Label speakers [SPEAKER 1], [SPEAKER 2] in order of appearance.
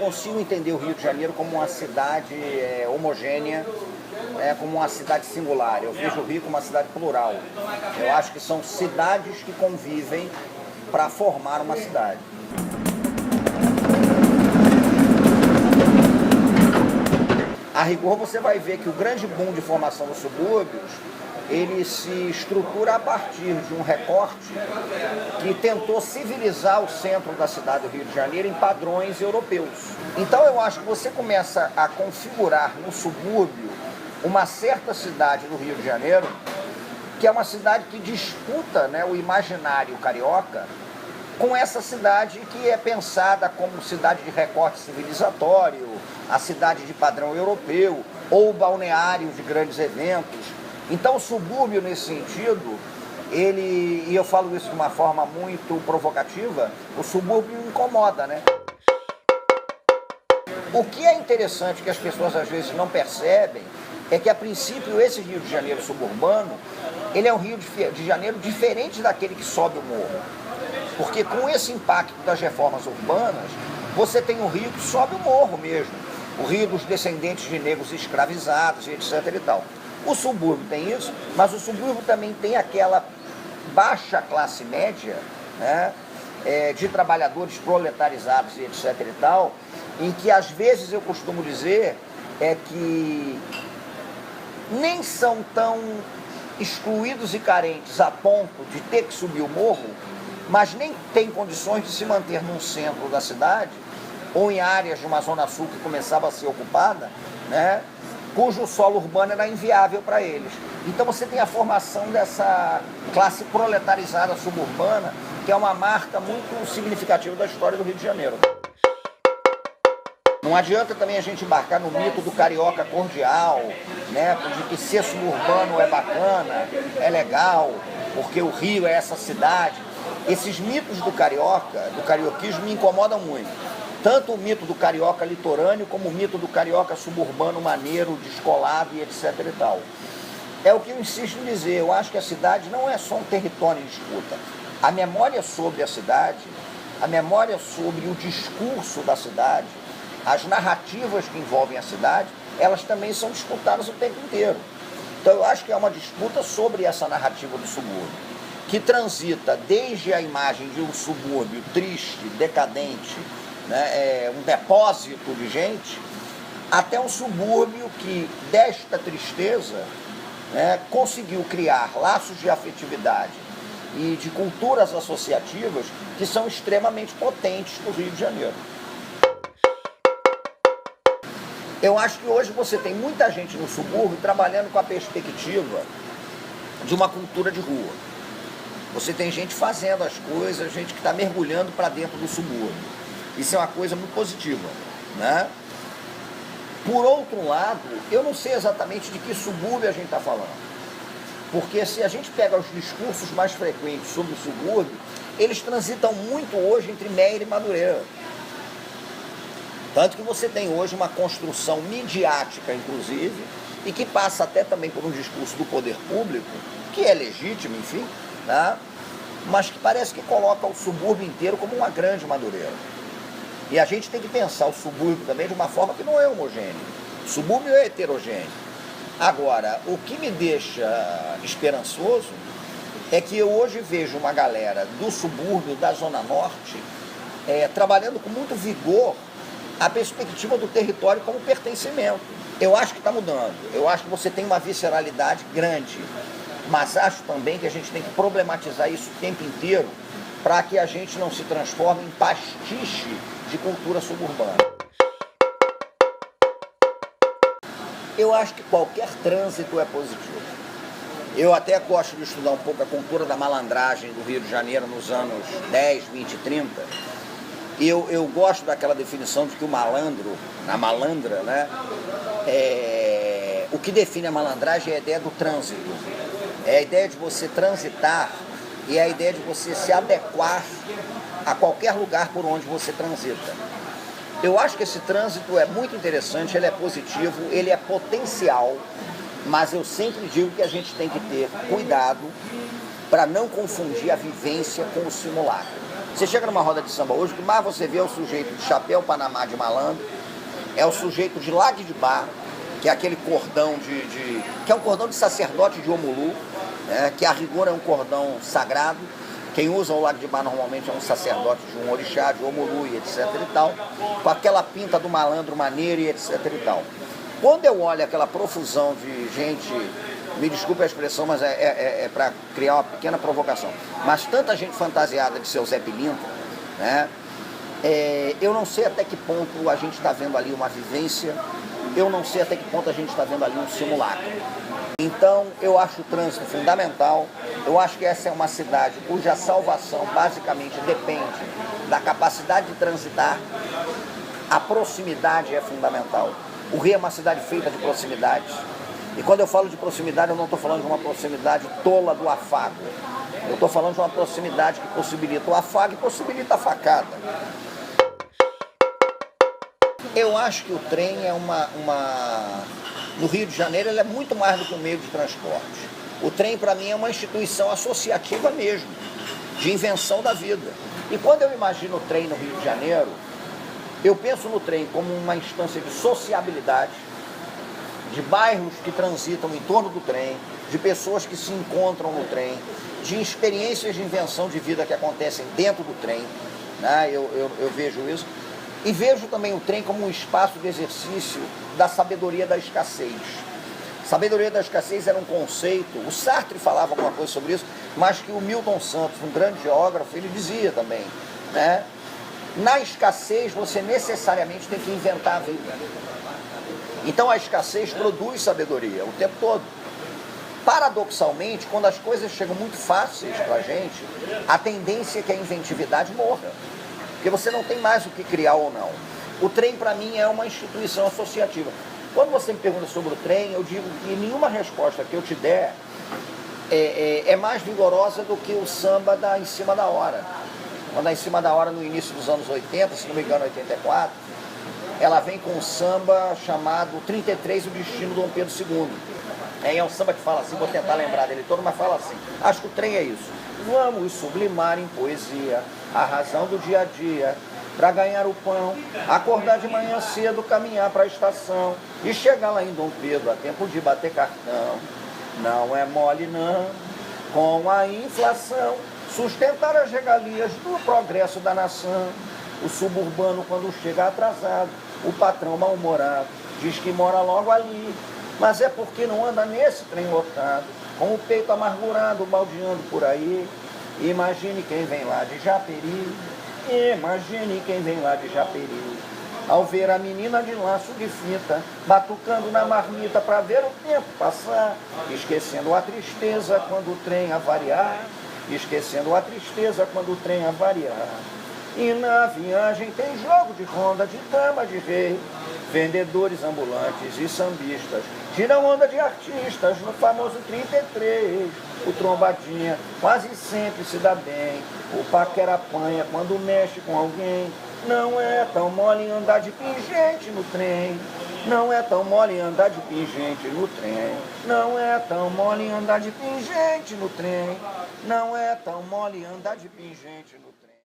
[SPEAKER 1] Consigo entender o Rio de Janeiro como uma cidade homogênea, como uma cidade singular. Eu vejo o Rio como uma cidade plural. Eu acho que são cidades que convivem para formar uma cidade. A rigor, você vai ver que o grande boom de formação dos subúrbios, ele se estrutura a partir de um recorte que tentou civilizar o centro da cidade do Rio de Janeiro em padrões europeus. Então eu acho que você começa a configurar no subúrbio uma certa cidade do Rio de Janeiro, que é uma cidade que disputa, o imaginário carioca com essa cidade que é pensada como cidade de recorte civilizatório, a cidade de padrão europeu, ou balneário de grandes eventos. Então o subúrbio, nesse sentido, e eu falo isso de uma forma muito provocativa, o subúrbio incomoda, O que é interessante, que as pessoas às vezes não percebem, é que a princípio esse Rio de Janeiro suburbano, ele é um Rio de Janeiro diferente daquele que sobe o morro. Porque com esse impacto das reformas urbanas, você tem um Rio que sobe o morro mesmo. O Rio dos descendentes de negros escravizados, etc. e tal. O subúrbio tem isso, mas o subúrbio também tem aquela baixa classe média, de trabalhadores proletarizados, etc. e tal, em que às vezes eu costumo dizer que nem são tão excluídos e carentes a ponto de ter que subir o morro, mas nem tem condições de se manter num centro da cidade ou em áreas de uma zona sul que começava a ser ocupada, cujo solo urbano era inviável para eles. Então você tem a formação dessa classe proletarizada suburbana, que é uma marca muito significativa da história do Rio de Janeiro. Não adianta também a gente embarcar no mito do carioca cordial, de que ser suburbano é bacana, é legal, porque o Rio é essa cidade. Esses mitos do carioquismo me incomodam muito. Tanto o mito do carioca litorâneo, como o mito do carioca suburbano maneiro, descolado e etc e tal. É o que eu insisto em dizer, eu acho que a cidade não é só um território em disputa. A memória sobre a cidade, a memória sobre o discurso da cidade, as narrativas que envolvem a cidade, elas também são disputadas o tempo inteiro. Então eu acho que é uma disputa sobre essa narrativa do subúrbio, que transita desde a imagem de um subúrbio triste, decadente, um depósito de gente, até um subúrbio que, desta tristeza, conseguiu criar laços de afetividade e de culturas associativas que são extremamente potentes no Rio de Janeiro. Eu acho que hoje você tem muita gente no subúrbio trabalhando com a perspectiva de uma cultura de rua. Você tem gente fazendo as coisas, gente que está mergulhando para dentro do subúrbio. Isso é uma coisa muito positiva, Por outro lado, eu não sei exatamente de que subúrbio a gente está falando. Porque se a gente pega os discursos mais frequentes sobre o subúrbio, eles transitam muito hoje entre Meier e Madureira. Tanto que você tem hoje uma construção midiática, inclusive, e que passa até também por um discurso do poder público, que é legítimo, enfim, mas que parece que coloca o subúrbio inteiro como uma grande Madureira. E a gente tem que pensar o subúrbio também de uma forma que não é homogêneo. O subúrbio é heterogêneo. Agora, o que me deixa esperançoso é que eu hoje vejo uma galera do subúrbio, da Zona Norte, trabalhando com muito vigor a perspectiva do território como pertencimento. Eu acho que está mudando. Eu acho que você tem uma visceralidade grande. Mas acho também que a gente tem que problematizar isso o tempo inteiro para que a gente não se transforme em pastiche de cultura suburbana. Eu acho que qualquer trânsito é positivo. Eu até gosto de estudar um pouco a cultura da malandragem do Rio de Janeiro nos anos 10, 20, 30. Eu gosto daquela definição de que o malandro, a malandra, o que define a malandragem é a ideia do trânsito. É a ideia de você transitar e é a ideia de você se adequar a qualquer lugar por onde você transita. Eu acho que esse trânsito é muito interessante, ele é positivo, ele é potencial, mas eu sempre digo que a gente tem que ter cuidado para não confundir a vivência com o simulacro. Você chega numa roda de samba hoje, o que mais você vê é o sujeito de chapéu panamá de malandro, é o sujeito de lague de bar, que é aquele cordão que é um cordão de sacerdote de Omulu, né, que a rigor é um cordão sagrado. Quem usa o lago de bar normalmente é um sacerdote de um orixá, de Omulu e etc e tal, com aquela pinta do malandro maneiro e etc e tal. Quando eu olho aquela profusão de gente, me desculpe a expressão, mas é para criar uma pequena provocação, mas tanta gente fantasiada de seu Zé Pilintra, né? Eu não sei até que ponto a gente está vendo ali uma vivência, eu não sei até que ponto a gente está vendo ali um simulacro. Então, eu acho o trânsito fundamental, eu acho que essa é uma cidade cuja salvação basicamente depende da capacidade de transitar, a proximidade é fundamental. O Rio é uma cidade feita de proximidades, e quando eu falo de proximidade, eu não estou falando de uma proximidade tola do afago, eu estou falando de uma proximidade que possibilita o afago e possibilita a facada. Eu acho que o trem é no Rio de Janeiro, ele é muito mais do que um meio de transporte. O trem, para mim, é uma instituição associativa mesmo, de invenção da vida. E quando eu imagino o trem no Rio de Janeiro, eu penso no trem como uma instância de sociabilidade, de bairros que transitam em torno do trem, de pessoas que se encontram no trem, de experiências de invenção de vida que acontecem dentro do trem, né? Eu vejo isso. E vejo também o trem como um espaço de exercício da sabedoria da escassez. Sabedoria da escassez era um conceito, o Sartre falava alguma coisa sobre isso, mas que o Milton Santos, um grande geógrafo, ele dizia também, né? Na escassez você necessariamente tem que inventar a vida. Então a escassez produz sabedoria o tempo todo. Paradoxalmente, quando as coisas chegam muito fáceis pra gente, a tendência é que a inventividade morra. Porque você não tem mais o que criar ou não. O trem, para mim, é uma instituição associativa. Quando você me pergunta sobre o trem, eu digo que nenhuma resposta que eu te der é mais vigorosa do que o samba da Em Cima da Hora. Quando a Em Cima da Hora, no início dos anos 80, se não me engano, 84, ela vem com um samba chamado 33, o Destino do Dom Pedro II. É um samba que fala assim, vou tentar lembrar dele todo, mas fala assim, acho que o trem é isso. Vamos sublimar em poesia a razão do dia a dia, para ganhar o pão, acordar de manhã cedo, caminhar para a estação e chegar lá em Dom Pedro a tempo de bater cartão. Não é mole não, com a inflação, sustentar as regalias do progresso da nação. O suburbano, quando chega atrasado, o patrão mal-humorado diz que mora logo ali, mas é porque não anda nesse trem lotado, com o peito amargurado, baldeando por aí. Imagine quem vem lá de Japeri, imagine quem vem lá de Japeri, ao ver a menina de laço de fita, batucando na marmita para ver o tempo passar, esquecendo a tristeza quando o trem avariar, esquecendo a tristeza quando o trem avariar. E na viagem tem jogo de ronda, de dama, de rei, vendedores ambulantes e sambistas tiram onda de artistas no famoso 33. O trombadinha quase sempre se dá bem, o paquera apanha quando mexe com alguém. Não é tão mole andar de pingente no trem, não é tão mole andar de pingente no trem, não é tão mole andar de pingente no trem, não é tão mole andar de pingente no trem.